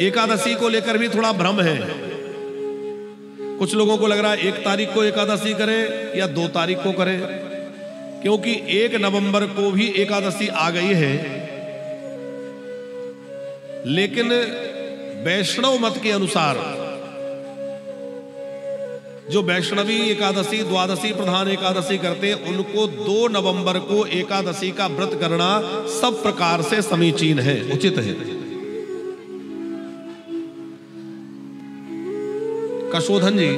एकादशी को लेकर भी थोड़ा भ्रम है। कुछ लोगों को लग रहा है 1 तारीख को एकादशी करें या 2 तारीख को करें, क्योंकि 1 नवंबर को भी एकादशी आ गई है। लेकिन वैष्णव मत के अनुसार जो वैष्णवी एकादशी, द्वादशी प्रधान एकादशी करते हैं, उनको 2 नवंबर को एकादशी का व्रत करना सब प्रकार से समीचीन है, उचित है। कशोधन जी,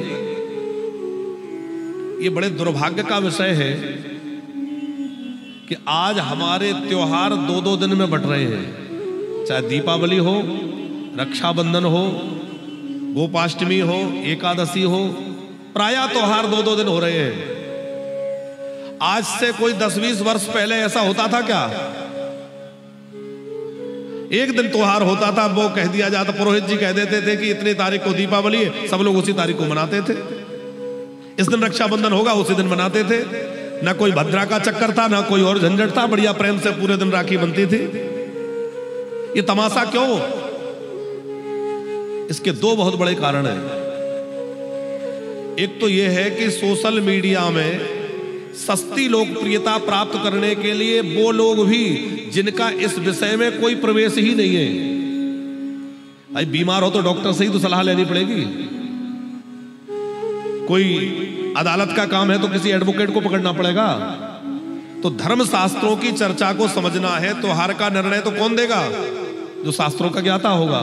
ये बड़े दुर्भाग्य का विषय है कि आज हमारे त्योहार 2-2 दिन में बट रहे हैं। चाहे दीपावली हो, रक्षाबंधन हो, गोपाष्टमी हो, एकादशी हो, प्रायः त्योहार 2-2 दिन हो रहे हैं। आज से कोई 10-20 वर्ष पहले ऐसा होता था क्या? 1 दिन त्योहार होता था, वो कह दिया जाता, पुरोहित जी कह देते थे कि इतनी तारीख को दीपावली है, सब लोग उसी तारीख को मनाते थे। इस दिन रक्षाबंधन होगा, उसी दिन मनाते थे। ना कोई भद्रा का चक्कर था, ना कोई और झंझट था, बढ़िया प्रेम से पूरे दिन राखी बनती थी। ये तमाशा क्यों? इसके 2 बहुत बड़े कारण हैं। एक तो यह है कि सोशल मीडिया में सस्ती लोकप्रियता प्राप्त करने के लिए वो लोग भी जिनका इस विषय में कोई प्रवेश ही नहीं है, भाई बीमार हो तो डॉक्टर से ही तो सलाह लेनी पड़ेगी। कोई अदालत का काम है तो किसी एडवोकेट को पकड़ना पड़ेगा। तो धर्म शास्त्रों की चर्चा को समझना है, त्योहार का निर्णय तो कौन देगा? जो शास्त्रों का ज्ञाता होगा।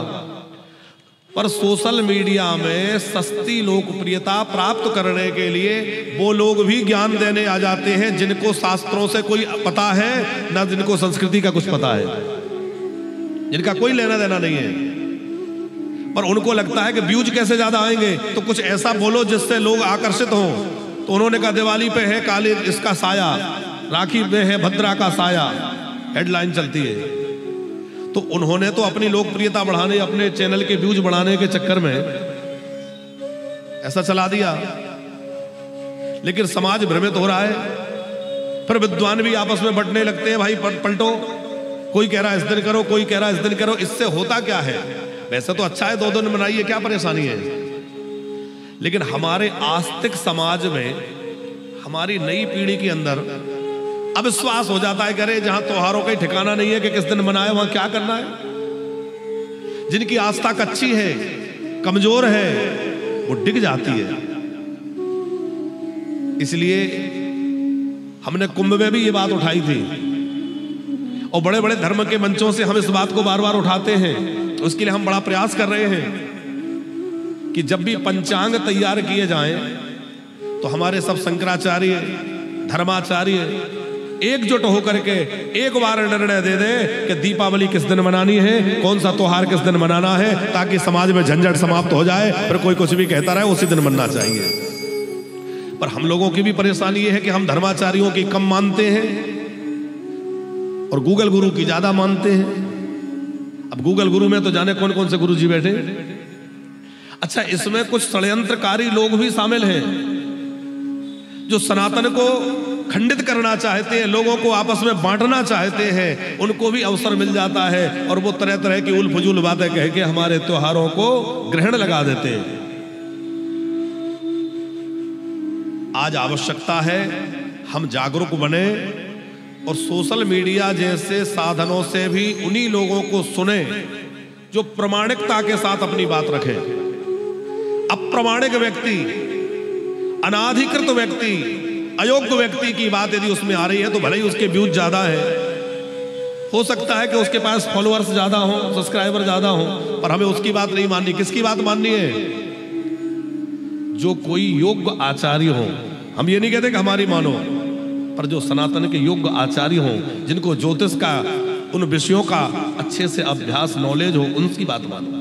पर सोशल मीडिया में सस्ती लोकप्रियता प्राप्त करने के लिए वो लोग भी ज्ञान देने आ जाते हैं जिनको शास्त्रों से कोई पता है, ना जिनको संस्कृति का कुछ पता है, जिनका कोई लेना देना नहीं है। पर उनको लगता है कि व्यूज कैसे ज्यादा आएंगे, तो कुछ ऐसा बोलो जिससे लोग आकर्षित हों। तो उन्होंने कहा दिवाली पे है काली इसका साया, राखी पे है भद्रा का साया, हेडलाइन चलती है। तो उन्होंने तो अपनी लोकप्रियता बढ़ाने, अपने चैनल के व्यूज बढ़ाने के चक्कर में ऐसा चला दिया। लेकिन समाज भ्रमित हो रहा है। फिर विद्वान भी आपस में बंटने लगते हैं, भाई पलटो, कोई कह रहा है इस दिन करो, कोई कह रहा है इस दिन करो। इससे होता क्या है? वैसे तो अच्छा है 2 दिन मनाइए, क्या परेशानी है? लेकिन हमारे आस्तिक समाज में, हमारी नई पीढ़ी के अंदर अविश्वास हो जाता है कि अरे जहां त्योहारों का ठिकाना नहीं है कि किस दिन मनाए, वहां क्या करना है। जिनकी आस्था कच्ची है, कमजोर है, वो डिग जाती है। इसलिए हमने कुंभ में भी ये बात उठाई थी, और बड़े बड़े धर्म के मंचों से हम इस बात को बार बार उठाते हैं। उसके लिए हम बड़ा प्रयास कर रहे हैं कि जब भी पंचांग तैयार किए जाएं तो हमारे सब शंकराचार्य, धर्माचार्य एकजुट होकर के एक बार निर्णय दे दे कि दीपावली किस दिन मनानी है, कौन सा त्योहार किस दिन मनाना है, ताकि समाज में झंझट समाप्त हो जाए। फिर कोई कुछ भी कहता रहे, उसी दिन मनना चाहिए। पर हम लोगों की भी परेशानी ये है कि हम धर्माचार्यों की कम मानते हैं और गूगल गुरु की ज्यादा मानते हैं। अब गूगल गुरु में तो जाने कौन कौन से गुरु जी बैठे। अच्छा, इसमें कुछ षड्यंत्रकारी लोग भी शामिल हैं जो सनातन को खंडित करना चाहते हैं, लोगों को आपस में बांटना चाहते हैं। उनको भी अवसर मिल जाता है और वो तरह तरह की उल फजूल बातें कह के हमारे त्योहारों को ग्रहण लगा देते हैं। आज आवश्यकता है हम जागरूक बने और सोशल मीडिया जैसे साधनों से भी उन्हीं लोगों को सुने जो प्रामाणिकता के साथ अपनी बात रखें। अप्रामाणिक व्यक्ति, अनाधिकृत व्यक्ति, अयोग्य व्यक्ति की बात यदि उसमें आ रही है तो भले ही उसके व्यूज ज्यादा है, हो सकता है कि उसके पास फॉलोअर्स ज्यादा हो, सब्सक्राइबर ज्यादा हो, पर हमें उसकी बात नहीं माननी। किसकी बात माननी है? जो कोई योग्य आचार्य हो। हम ये नहीं कहते कि हमारी मानो, पर जो सनातन के योग्य आचार्य हो, जिनको ज्योतिष का, उन विषयों का अच्छे से अभ्यास, नॉलेज हो, उनकी बात मानो।